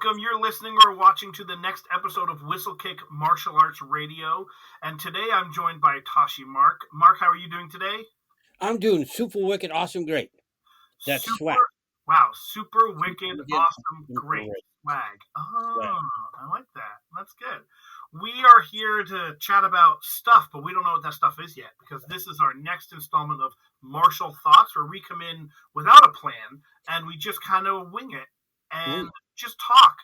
Welcome. You're listening or watching to the next episode of Whistlekick Martial Arts Radio. And today I'm joined by Tashi Mark. Mark, how are you doing today? I'm doing super wicked, awesome, great. That's swag. Wow, super wicked, awesome, great swag. Oh, I like that. That's good. We are here to chat about stuff, but we don't know what that stuff is yet because this is our next installment of Martial Thoughts, where we come in without a plan and we just kind of wing it and just talk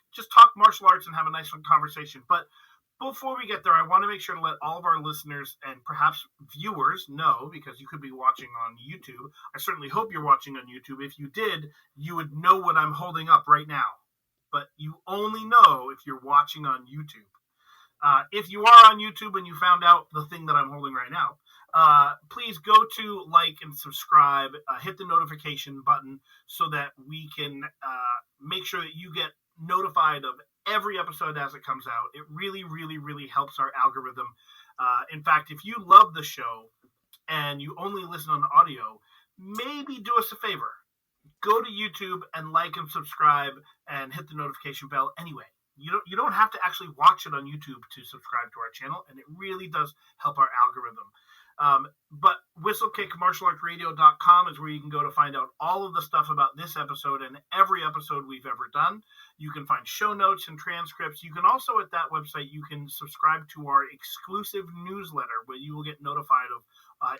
martial arts and have a nice conversation. But before we get there, I want to make sure to let all of our listeners and perhaps viewers know, because you could be watching on YouTube. I certainly hope you're watching on YouTube. If you did, you would know what I'm holding up right now. But you only know if you're watching on YouTube. If you are on YouTube and you found out the thing that I'm holding right now, please go to like and subscribe, hit the notification button so that we can make sure that you get notified of every episode as it comes out. It really, really, really helps our algorithm. In fact, if you love the show and you only listen on audio, maybe do us a favor. Go to YouTube and like and subscribe and hit the notification bell anyway. You don't have to actually watch it on YouTube to subscribe to our channel, and it really does help our algorithm. But whistlekickmartialartsradio.com is where you can go to find out all of the stuff about this episode and every episode we've ever done. You can find show notes and transcripts. You can also, at that website, you can subscribe to our exclusive newsletter where you will get notified of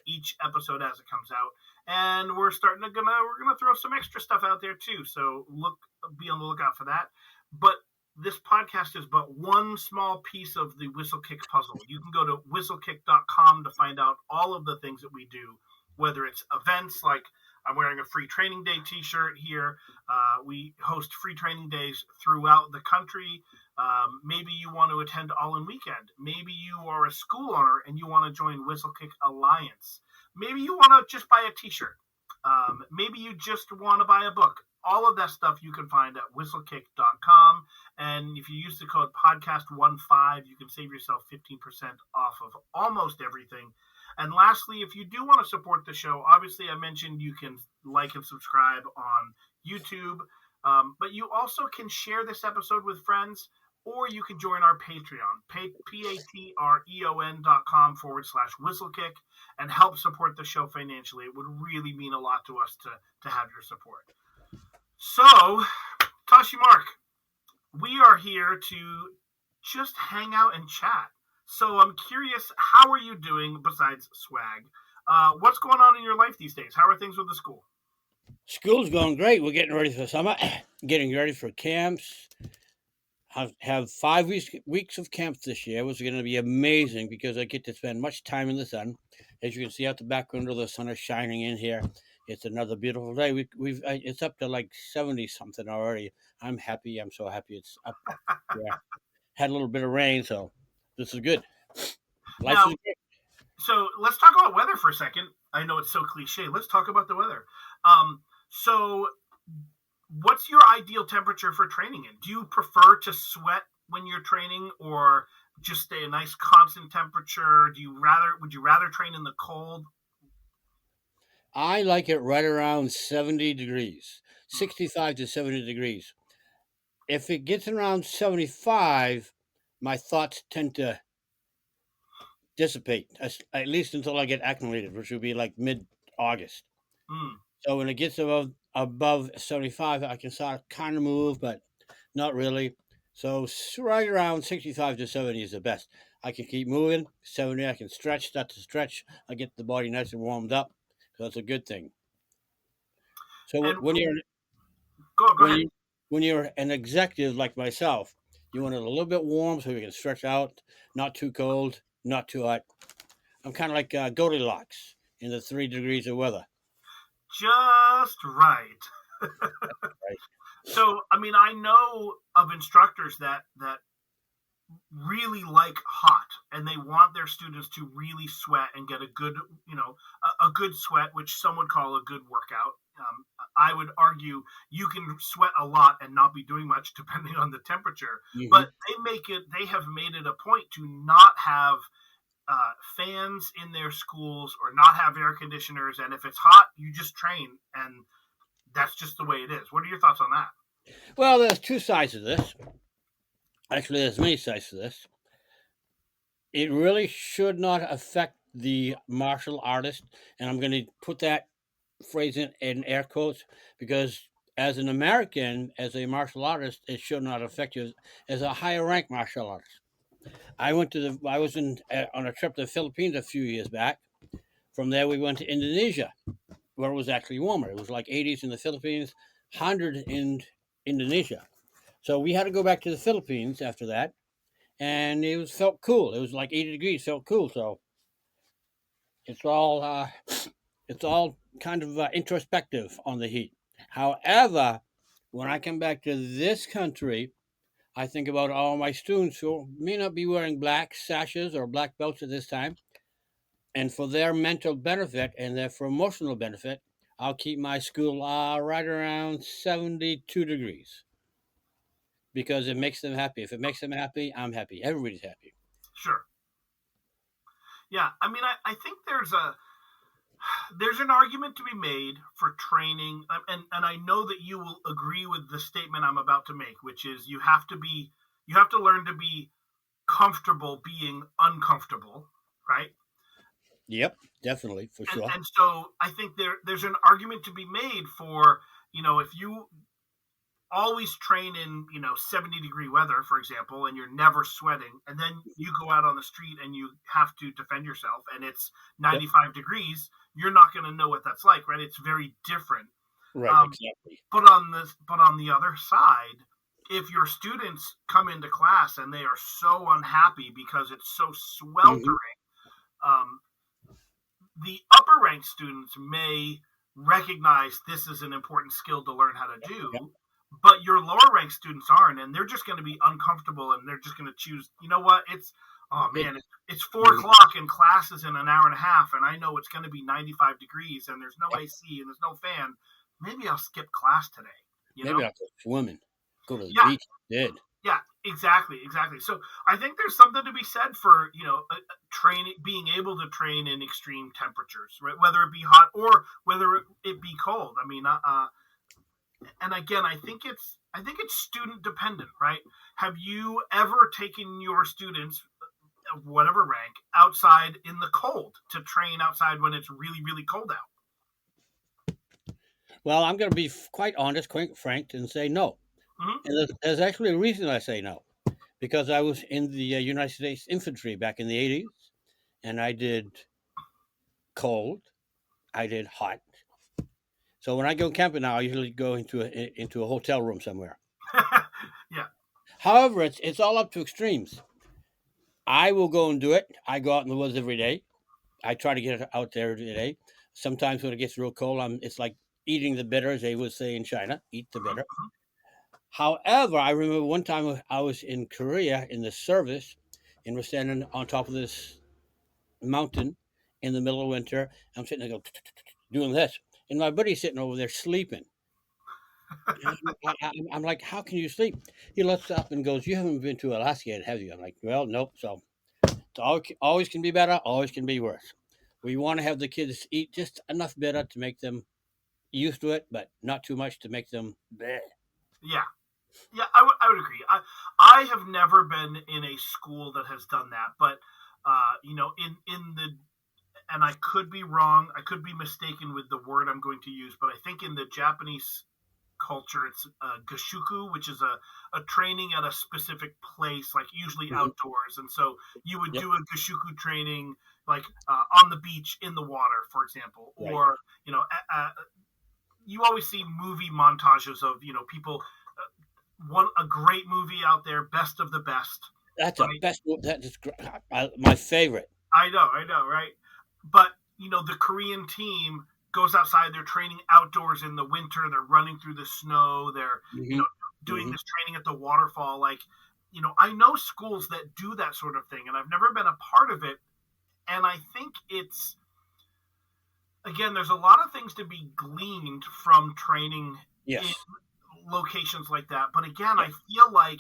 each episode as it comes out. And we're gonna throw some extra stuff out there too. So be on the lookout for that. But this podcast is but one small piece of the Whistlekick puzzle. You can go to whistlekick.com to find out all of the things that we do, whether it's events like I'm wearing a free training day t-shirt here. We host free training days throughout the country. Maybe you want to attend All-In Weekend. Maybe you are a school owner and you want to join Whistlekick Alliance. Maybe you want to just buy a t-shirt. Maybe you just want to buy a book. All of that stuff you can find at whistlekick.com. And if you use the code podcast15, you can save yourself 15% off of almost everything. And lastly, if you do want to support the show, obviously I mentioned you can like and subscribe on YouTube, but you also can share this episode with friends, or you can join our Patreon, patreon.com/whistlekick, and help support the show financially. It would really mean a lot to us to have your support. So, Tashi Mark, we are here to just hang out and chat. So I'm curious, how are you doing besides swag? What's going on in your life these days? How are things with the school? School's going great. We're getting ready for summer, getting ready for camps. Have 5 weeks of camps this year, which is going to be amazing because I get to spend much time in the sun. As you can see out the back window, the sun is shining in here. It's another beautiful day. It's up to like 70 something already. I'm happy. I'm so happy it's up. Yeah. Had a little bit of rain, so this is good. Life is good. So let's talk about weather for a second. I know it's so cliche. Let's talk about the weather. So what's your ideal temperature for training in? Do you prefer to sweat when you're training, or just stay a nice constant temperature? Would you rather train in the cold? I like it right around 70 degrees, 65 to 70 degrees. If it gets around 75, my thoughts tend to dissipate, at least until I get acclimated, which would be like mid-August. So when it gets above 75, I can start kind of move, but not really. So right around 65 to 70 is the best. I can keep moving. 70, I can start to stretch. I get the body nice and warmed up. So that's a good thing. So when you're an executive like myself, you want it a little bit warm so you can stretch out, not too cold, not too hot. I'm kind of like Goldilocks in the 3 degrees of weather. Just right. Right. So, I mean, I know of instructors that really like hot, and they want their students to really sweat and get a good, a good sweat, which some would call a good workout. I would argue you can sweat a lot and not be doing much depending on the temperature. Mm-hmm. But they have made it a point to not have fans in their schools or not have air conditioners. And if it's hot, you just train, and that's just the way it is. What are your thoughts on that? Well, there's two sides to this. Actually, there's many sides to this. It really should not affect the martial artist, and I'm going to put that phrase in air quotes because as an American, as a martial artist, it should not affect you as a higher rank martial artist. I was on a trip to the Philippines a few years back. From there, we went to Indonesia, where it was actually warmer. It was like 80s in the Philippines, 100 in Indonesia. So we had to go back to the Philippines after that, and felt cool. It was like 80 degrees, felt cool. So it's all it's all kind of introspective on the heat. However, when I come back to this country, I think about all my students who may not be wearing black sashes or black belts at this time, and for their mental benefit and their for emotional benefit, I'll keep my school right around 72 degrees because it makes them happy. If it makes them happy, I'm happy. Everybody's happy. Sure. Yeah, I mean, I think there's an argument to be made for training, and I know that you will agree with the statement I'm about to make, which is you have to learn to be comfortable being uncomfortable, right? Yep, definitely, for sure. And so I think there's an argument to be made for, if you always train in 70-degree weather, for example, and you're never sweating, and then you go out on the street and you have to defend yourself and it's 95 degrees, you're not going to know what that's like, right? It's very different. Right, exactly. But on the other side, if your students come into class and they are so unhappy because it's so sweltering, the upper ranked students may recognize this is an important skill to learn how to do, but your lower ranked students aren't, and they're just going to be uncomfortable, and they're just going to choose, it's 4 o'clock and class is in an hour and a half, and I know it's going to be 95 degrees, and there's no AC, and there's no fan. Maybe I'll skip class today. Maybe I'll go swimming, go to the beach instead. Yeah, exactly. So I think there's something to be said for, training, being able to train in extreme temperatures, right? Whether it be hot or whether it be cold. I mean, and again, I think it's student dependent, right? Have you ever taken your students, whatever rank, outside in the cold to train outside when it's really, really cold out? Well, I'm going to be quite honest, quite frank, and say no. Mm-hmm. And there's actually a reason I say no, because I was in the United States Infantry back in the 80s, and I did cold, I did hot. So when I go camping now, I usually go into a hotel room somewhere. Yeah. However, it's all up to extremes. I will go and do it. I go out in the woods every day. I try to get out there every day. Sometimes when it gets real cold, it's like eating the bitter, as they would say in China, eat the bitter. However, I remember one time I was in Korea in the service, and we're standing on top of this mountain in the middle of winter. I'm sitting there doing this, and my buddy's sitting over there sleeping. I'm like, how can you sleep? He looks up and goes, "You haven't been to Alaska yet, have you?" I'm like, "Well, nope." So always can be better, always can be worse. We want to have the kids eat just enough bitter to make them used to it, but not too much to make them bleh. Yeah. Yeah, I would agree. I have never been in a school that has done that, but in the, and I could be wrong, I could be mistaken with the word I'm going to use, but I think in the Japanese culture, it's gashuku, which is a training at a specific place, like usually outdoors, and so you would do a gashuku training like on the beach in the water, for example, or you always see movie montages of people. A great movie out there, best of the best. That's right? That is my favorite. I know, right? But the Korean team goes outside. They're training outdoors in the winter. They're running through the snow. They're doing this training at the waterfall. Like, I know schools that do that sort of thing, and I've never been a part of it. And I think it's, again, there's a lot of things to be gleaned from training in locations like that. But again, I feel like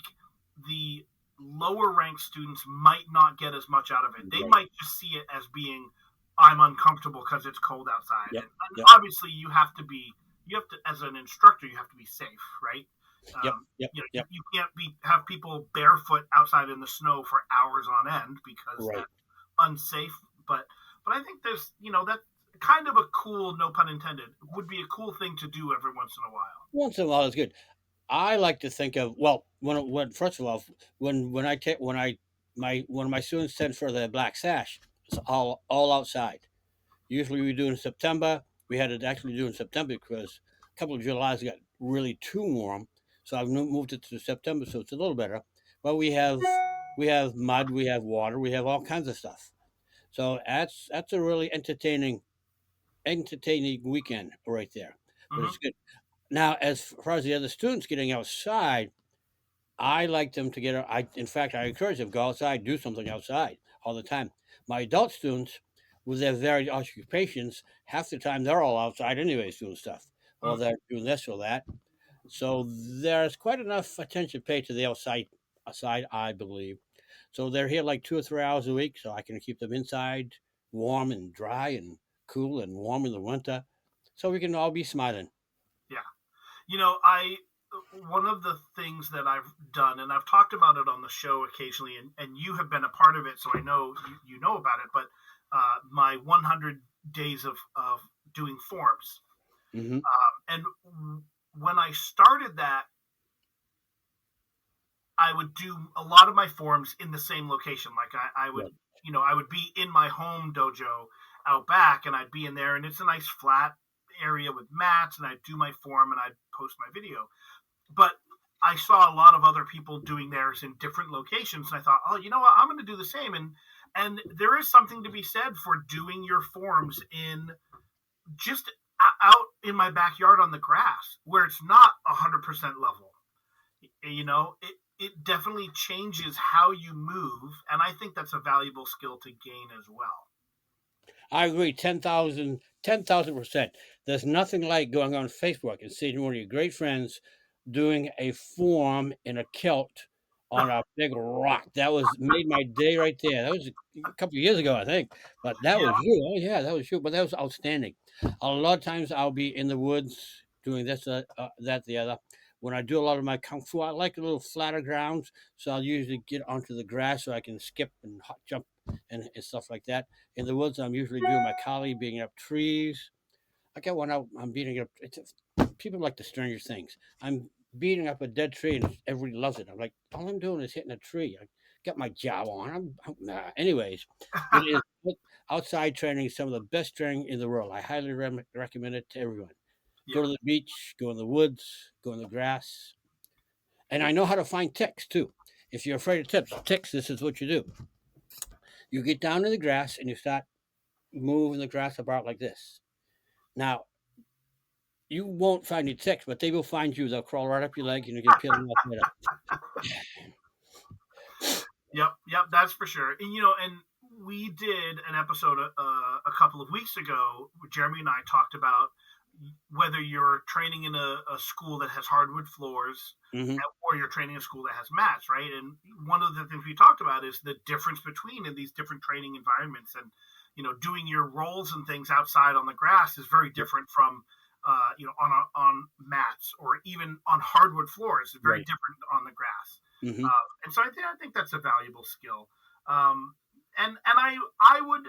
the lower ranked students might not get as much out of it. They might just see it as being, I'm uncomfortable because it's cold outside. And obviously you have to, as an instructor, you have to be safe, right? Yep. Yep. You know, Yep. you can't have people barefoot outside in the snow for hours on end because Right. that's unsafe. But I think there's, you know, that kind of a cool, no pun intended, would be a cool thing to do every once in a while. Once in a while is good. I like to think of, well, when first of all, when I take when I my one of my students sent for the black sash, it's all outside. Usually we do in September. We had to actually do in September because a couple of Julys got really too warm, so I've moved it to September, so it's a little better. But we have mud, we have water, we have all kinds of stuff. So that's a really entertaining weekend right there. But Hmm. it's good. Now, as far as the other students getting outside, I like them to get. In fact, I encourage them to go outside, do something outside all the time. My adult students, with their varied occupations, half the time they're all outside anyways doing stuff, or Mm. they're doing this or that. So there's quite enough attention paid to the outside, I believe. So they're here like 2 or 3 hours a week, so I can keep them inside, warm and dry and cool and warm in the winter, so we can all be smiling. Yeah. You know, one of the things that I've done, and I've talked about it on the show occasionally, and you have been a part of it, so I know you know about it. But my 100 days of doing forms, Hmm. and when I started that, I would do a lot of my forms in the same location. Like I would, Right. you know, I would be in my home dojo out back, and I'd be in there, and it's a nice flat area with mats, and I'd do my form, and I'd post my video. But I saw a lot of other people doing theirs in different locations, and I thought, oh, you know what, I'm going to do the same. And there is something to be said for doing your forms in just out in my backyard on the grass where it's not 100% level. You know, it definitely changes how you move, and I think that's a valuable skill to gain as well. I agree 10,000%. There's nothing like going on Facebook and seeing one of your great friends doing a form in a kilt on a big rock. That was made my day right there. That was a couple of years ago, I think. But that was Yeah, you. Oh, yeah, that was you. But that was outstanding. A lot of times I'll be in the woods doing this, that, the other. When I do a lot of my kung fu, I like a little flatter grounds. So I'll usually get onto the grass so I can skip and jump and stuff like that. In the woods, I'm usually doing my collie, beating up trees. I got one out. I'm beating up. People like the strangest things. I'm beating up a dead tree, and everybody loves it. I'm like, all I'm doing is hitting a tree. I got my job on. Nah. Anyways, it is outside training. Is some of the best training in the world. I highly recommend it to everyone. Go yeah, to the beach, go in the woods, go in the grass, and I know how to find ticks too. If you're afraid of ticks, this is what you do. You get down in the grass and you start moving the grass about like this. Now, you won't find any ticks, but they will find you. They'll crawl right up your leg and you get peeling off right up. yep, that's for sure. And you know, and we did an episode a couple of weeks ago. Where Jeremy and I talked about whether you're training in a school that has hardwood floors Hmm. or you're training in a school that has mats, right? And one of the things we talked about is the difference between in these different training environments, and you know, doing your rolls and things outside on the grass is very different from you know, on mats or even on hardwood floors. It's very Right. different on the grass. Hmm. And so I think that's a valuable skill. And I would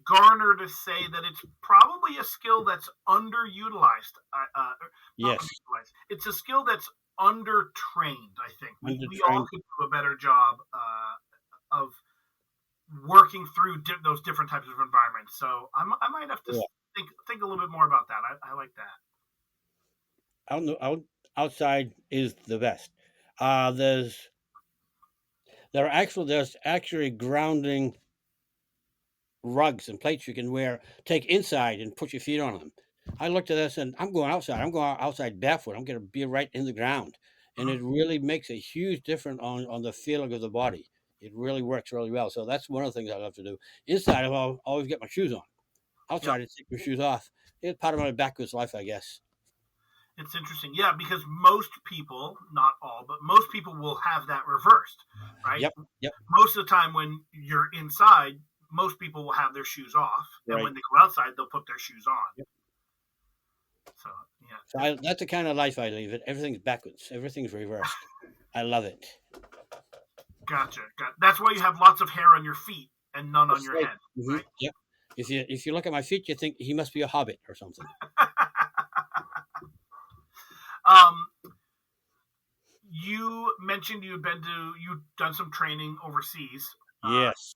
garner to say that it's probably a skill that's underutilized. Not Yes. underutilized. It's a skill that's undertrained. I think we all Undertrained. could do a better job of working through those different types of environments. So I might have to Yeah. think a little bit more about that. I like that. Outside is the best. Uh, there's there's actually grounding rugs and plates you can take inside and put your feet on them. I looked at this and I'm going outside. I'm going outside barefoot. I'm going to be right in the ground. And Mhm. it really makes a huge difference on the feeling of the body. It really works really well. So that's one of the things I love to do. Inside, I'll always get my shoes on. Yep. Outside, I take my shoes off. It's part of my backwards life, I guess. It's interesting. Yeah, because most people, not all, but most people will have that reversed, right? Yep. Yep. Most of the time when you're inside, most people will have their shoes off, and Right. when they go outside, they'll put their shoes on. Yep. So, yeah. So that's the kind of life I live. Everything's backwards. Everything's reversed. I love it. Gotcha. That's why you have lots of hair on your feet and none on That's your right. head, Mm-hmm. right? Yep. If you look at my feet, you think he must be a hobbit or something. um, you mentioned you've done some training overseas. Yes.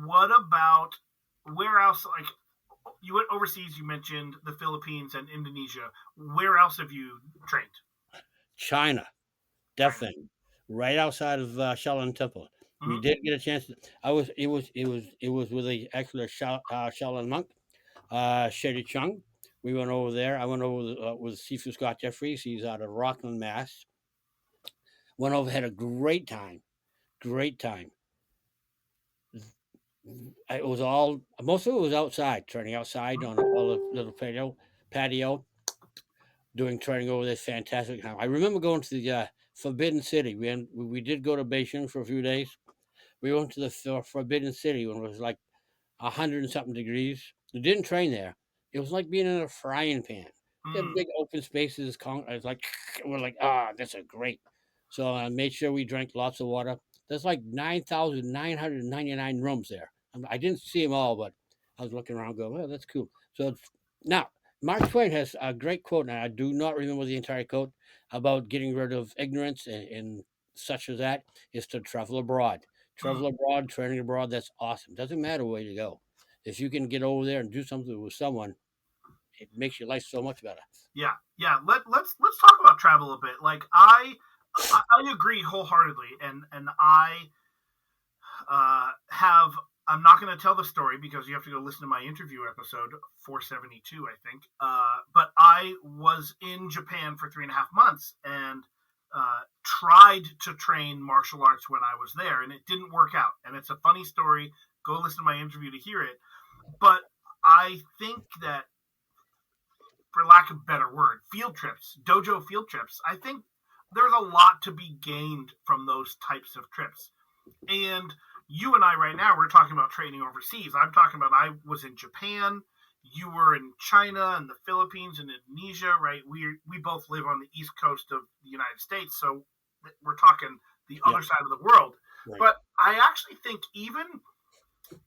What about where else? Like you went overseas. You mentioned the Philippines and Indonesia. Where else have you trained? China, China. definitely. Right outside of Shaolin Temple. We Hmm. did get a chance. It was with the actual Shaolin monk, Sherry Chung. We went over there. I went over with Sifu Scott Jeffries. He's out of Rockland, Mass. Went over, had a great time. Great time. It was all most of it was outside, training outside on a little patio, doing training over there. Fantastic time. I remember going to the Forbidden City. We did go to Beijing for a few days. We went to the Forbidden City when it was like 100 and something degrees. We didn't train there. It was like being in a frying pan. They have Mm. big open spaces. It's like we're like, that's a great. So I made sure we drank lots of water. There's like 9,999 rooms there. I didn't see them all, but I was looking around, going, "Well, that's cool." So now Mark Twain has a great quote, and I do not remember the entire quote about getting rid of ignorance and such as that is to travel abroad. Mm. Travel abroad, training abroad. That's awesome. Doesn't matter where you go. If you can get over there and do something with someone, it makes your life so much better. Yeah, yeah. Let's talk about travel a bit. Like I agree wholeheartedly, and I have. I'm not going to tell the story because you have to go listen to my interview episode 472, I think. But I was in Japan for 3.5 months and tried to train martial arts when I was there, and it didn't work out. And it's a funny story. Go listen to my interview to hear it. But I think that, for lack of a better word, field trips, dojo field trips, I think there's a lot to be gained from those types of trips. And you and I right now, we're talking about training overseas. I'm talking about I was in Japan, you were in China and the Philippines and Indonesia, right? We both live on the east coast of the United States, so we're talking the Yep. other side of the world. Right. But I actually think even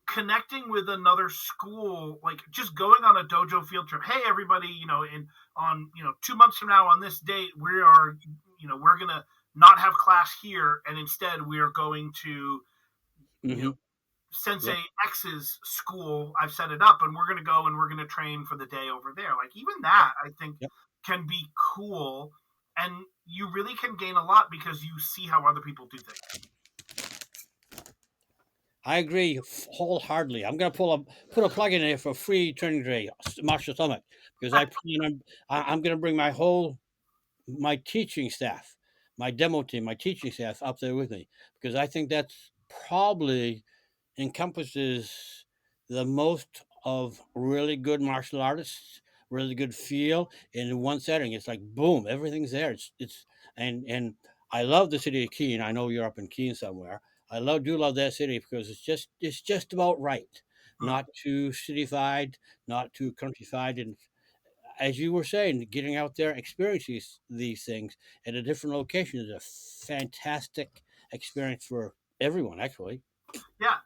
connecting with another school, like just going on a dojo field trip. Hey, everybody, in on 2 months from now on this date, we're gonna not have class here, and instead we are going to Mm-hmm. Sensei Yep. X's school. I've set it up, and we're gonna go and we're gonna train for the day over there. Like even that, I think Yep. can be cool, and you really can gain a lot because you see how other people do things. I agree wholeheartedly. I'm going to put a plug in there for free training day, Martial Summit, because I'm going to bring my teaching staff, my demo team, my teaching staff up there with me, because I think that's probably encompasses the most of really good martial artists, really good feel in one setting. It's like boom, everything's there. It's and I love the city of Keene. I know you're up in Keene somewhere. Do love that city because it's just about right. Hmm. Not too cityfied, not too countrified, and as you were saying, getting out there, experiencing these things at a different location is a fantastic experience for everyone. Actually, Yeah,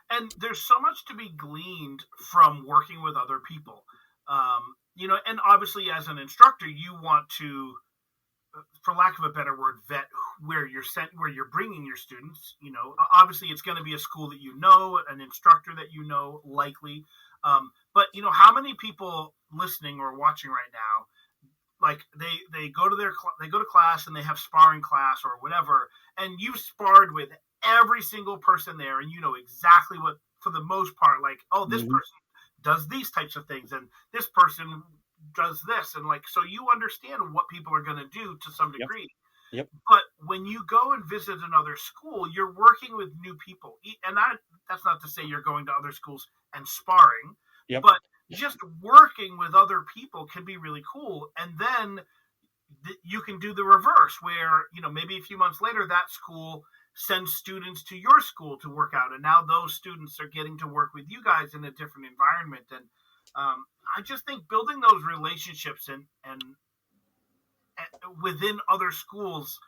and there's so much to be gleaned from working with other people. And obviously as an instructor, you want to, for lack of a better word, vet where you're bringing your students. Obviously it's going to be a school that an instructor that likely. But how many people listening or watching right now, like they go to they go to class and they have sparring class or whatever, and you've sparred with every single person there, and you know exactly what, for the most part, like, oh, this hmm person does these types of things and this person does this, and like, so you understand what people are going to do to some yep, degree. yep, But when you go and visit another school, you're working with new people, and that's not to say you're going to other schools and sparring, yep. but just working with other people can be really cool. And then you can do the reverse, where maybe a few months later that school sends students to your school to work out, and now those students are getting to work with you guys in a different environment. And I just think building those relationships and within other schools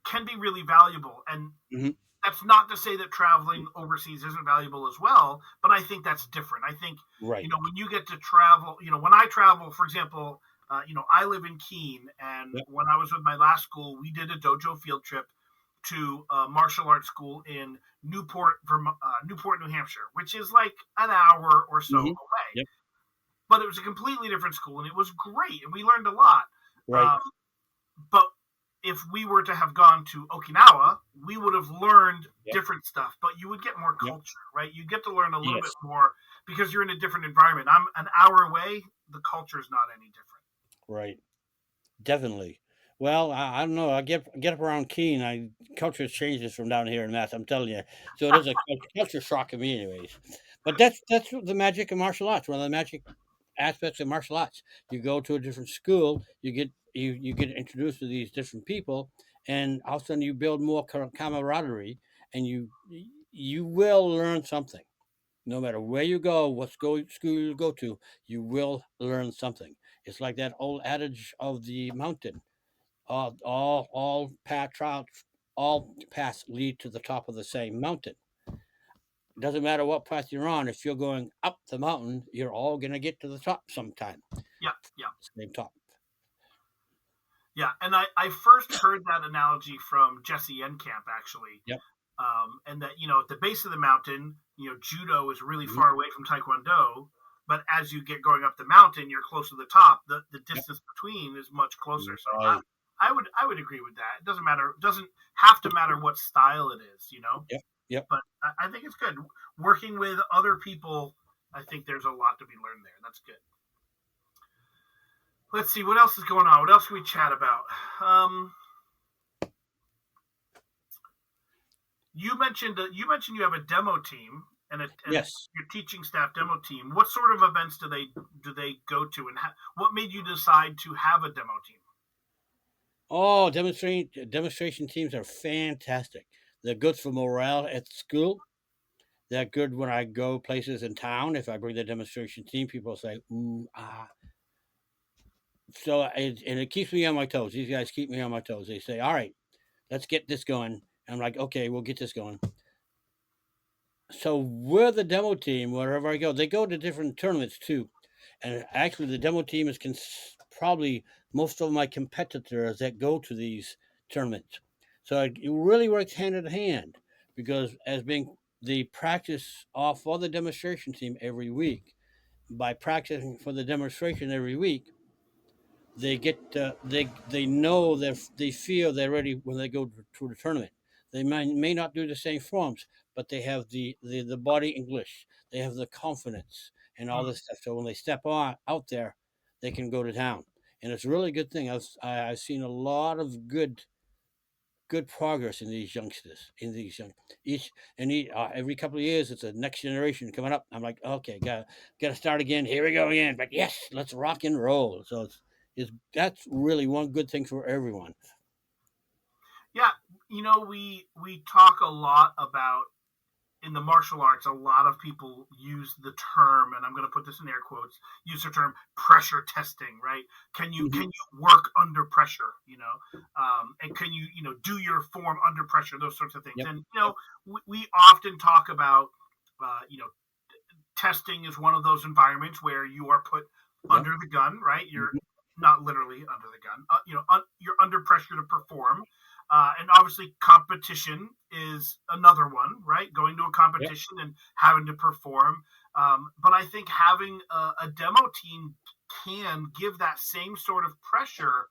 can be really valuable. And Mm-hmm. that's not to say that traveling overseas isn't valuable as well, but I think that's different. I think, Right. when you get to travel, when I travel, for example, I live in Keene, and Yep. when I was with my last school, we did a dojo field trip to a martial arts school in Newport, Newport, New Hampshire, which is like an hour or so Mm-hmm. away. Yep. But it was a completely different school, and it was great, and we learned a lot. Right. But if we were to have gone to Okinawa, we would have learned Yep. different stuff, but you would get more Yep. culture, right? You get to learn a little Yes. bit more because you're in a different environment. I'm an hour away, the culture is not any different. Right. Definitely. Well, I don't know. I get up around Keene. Culture changes from down here in Mass. I'm telling you. So it is a culture shock to me, anyways. But that's the magic of martial arts. One of the magic aspects of martial arts. You go to a different school. You get introduced to these different people, and all of a sudden you build more camaraderie, and you will learn something. No matter where you go, school you go to, you will learn something. It's like that old adage of the mountain. All paths lead to the top of the same mountain. It doesn't matter what path you're on. If you're going up the mountain, you're all gonna get to the top sometime. Yeah, yeah. Same top. Yeah, and I first heard that analogy from Jesse Enkamp, actually. Yep. And that, at the base of the mountain, judo is really Mm-hmm. far away from taekwondo, but as you get going up the mountain, you're close to the top. The distance between is much closer. So Right. I would agree with that. It doesn't matter. It doesn't have to matter what style it is, Yep. Yep. But I think it's good working with other people. I think there's a lot to be learned there. That's good. Let's see what else is going on. What else can we chat about? You mentioned you have a demo team and Yes. your teaching staff demo team. What sort of events do they go to, and what made you decide to have a demo team? Oh, demonstration teams are fantastic. They're good for morale at school. They're good when I go places in town. If I bring the demonstration team, people say, ooh, ah. So, and it keeps me on my toes. These guys keep me on my toes. They say, all right, let's get this going. I'm like, okay, we'll get this going. So we're the demo team wherever I go. They go to different tournaments too. And actually, the demo team is probably most of my competitors that go to these tournaments. So it really works hand in hand because as being the practice off for the demonstration team every week, by practicing for the demonstration every week, they get they know that they feel they're ready when they go to the tournament. They may not do the same forms, but they have the body English. They have the confidence and all this stuff. So when they step on out there, they can go to town, and it's a really good thing. I've seen a lot of good progress in these youngsters. In these young every couple of years, it's a next generation coming up. I'm like, okay, got to start again. Here we go again. But yes, let's rock and roll. So that's really one good thing for everyone. Yeah, we talk a lot about in the martial arts. A lot of people use the term, and I'm going to put this in air quotes, use the term pressure testing, right? Can you work under pressure, and can you do your form under pressure, those sorts of things. Yep. And we often talk about testing is one of those environments where you are put under the gun, right? You're not literally under the gun. You're under pressure to perform. And obviously competition is another one, right? Going to a competition and having to perform. But I think having a demo team can give that same sort of pressure,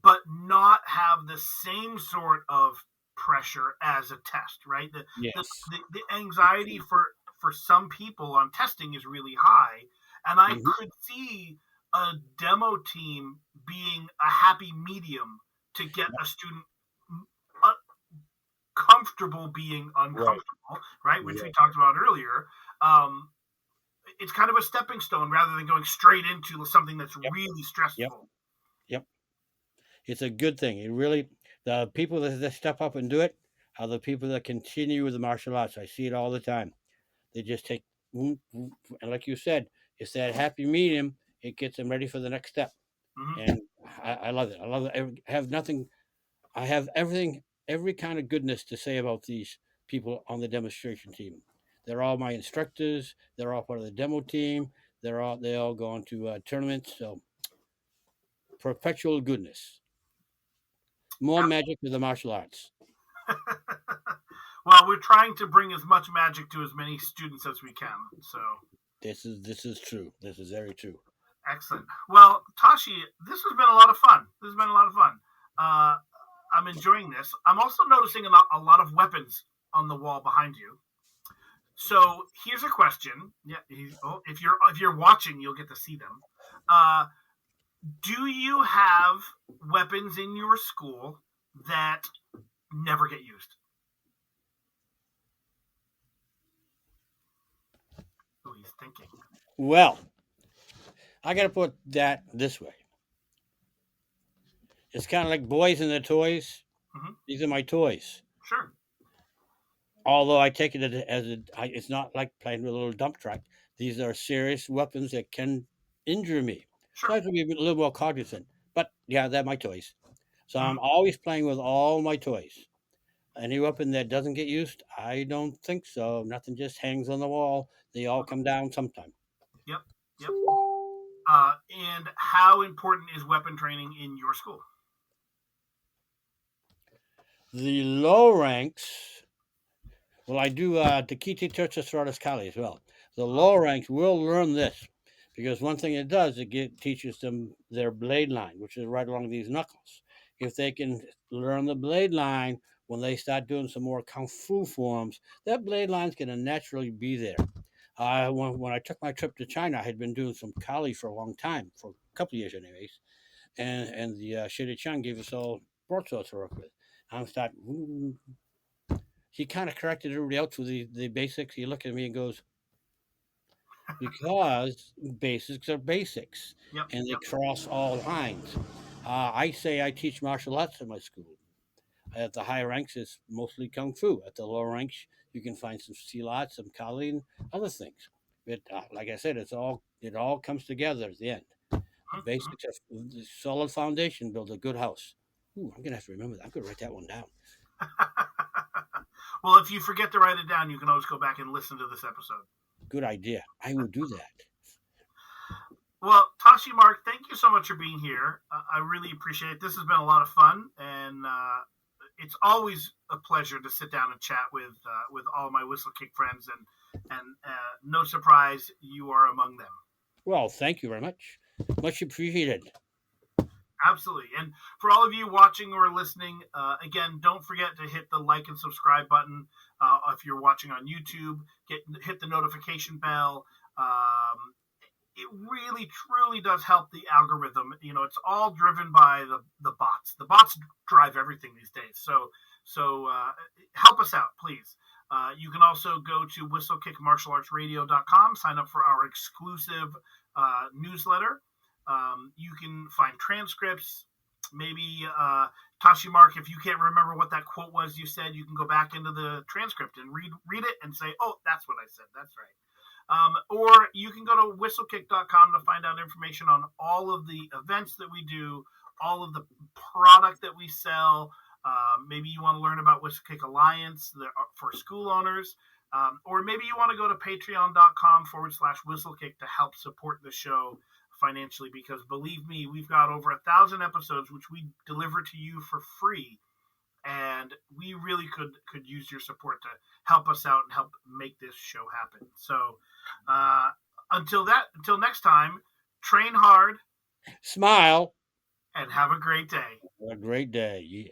but not have the same sort of pressure as a test, right? Yes. The anxiety for some people on testing is really high. And I could see a demo team being a happy medium to get a student comfortable being uncomfortable, right? Which we talked about earlier. It's kind of a stepping stone rather than going straight into something that's really stressful. Yep. It's a good thing. It really, the people that step up and do it are the people that continue with the martial arts. I see it all the time. They just take, and like you said, it's that happy medium, it gets them ready for the next step. Mm-hmm. And I love it. I love it. I have everything, every kind of goodness to say about these people on the demonstration team. They're all my instructors. They're all part of the demo team. They all go on to tournaments. So perpetual goodness, more magic with the martial arts. Well, we're trying to bring as much magic to as many students as we can. So this is true. This is very true. excellent. Well, Tashi, this has been a lot of fun. This has been a lot of fun. I'm enjoying this. I'm also noticing a lot of weapons on the wall behind you. So here's a question. Yeah, if you're watching, you'll get to see them. Do you have weapons in your school that never get used? Oh, he's thinking. Well, I got to put that this way. It's kind of like boys and their toys. Mm-hmm. These are my toys. Sure. Although I take it it's not like playing with a little dump truck. These are serious weapons that can injure me. Sure. So I have to be a little more cognizant. But yeah, they're my toys. So Mm-hmm. I'm always playing with all my toys. Any weapon that doesn't get used, I don't think so. Nothing just hangs on the wall. They all come down sometime. Yep. Yep. And how important is weapon training in your school? The low ranks, well, I do Takiti Terza Kali as well. The lower ranks will learn this because one thing it does, teaches them their blade line, which is right along these knuckles. If they can learn the blade line when they start doing some more kung fu forms, that blade line's going to naturally be there. When I took my trip to China, I had been doing some Kali for a long time, for a couple of years anyways, and the Shiri Chan gave us all broadswords to work with. I'm starting. He kind of corrected everybody else with the basics. He looked at me and goes, because basics are basics, Yep. and they Yep. cross all lines. I say I teach martial arts in my school. At the higher ranks, it's mostly kung fu. At the lower ranks, you can find some silat, some kali, and other things. But like I said, it all comes together at the end. The basics are the solid foundation build a good house. Ooh, I'm gonna have to remember that. I'm gonna write that one down. Well, if you forget to write it down, you can always go back and listen to this episode. Good idea. I will do that. Well, Tashi Mark, thank you so much for being here. I really appreciate it. This has been a lot of fun, and it's always a pleasure to sit down and chat with all my Whistlekick friends, and no surprise, you are among them. Well, thank you very much. Much appreciated. Absolutely. And for all of you watching or listening, again, don't forget to hit the like and subscribe button. If you're watching on YouTube, hit the notification bell. It really, truly does help the algorithm. You know, it's all driven by the bots. The bots drive everything these days. So help us out, please. You can also go to whistlekickmartialartsradio.com, sign up for our exclusive newsletter. You can find transcripts. Maybe Tashi Mark, if you can't remember what that quote was you said, you can go back into the transcript and read it and say, oh, that's what I said. That's right. Or you can go to whistlekick.com to find out information on all of the events that we do, all of the product that we sell. Maybe you want to learn about Whistlekick Alliance for school owners. Or maybe you want to go to patreon.com/Whistlekick to help support the show financially, because believe me, we've got over 1,000 episodes which we deliver to you for free, and we really could use your support to help us out and help make this show happen. So until next time, train hard, smile, and have a great day. a great day. Yeah.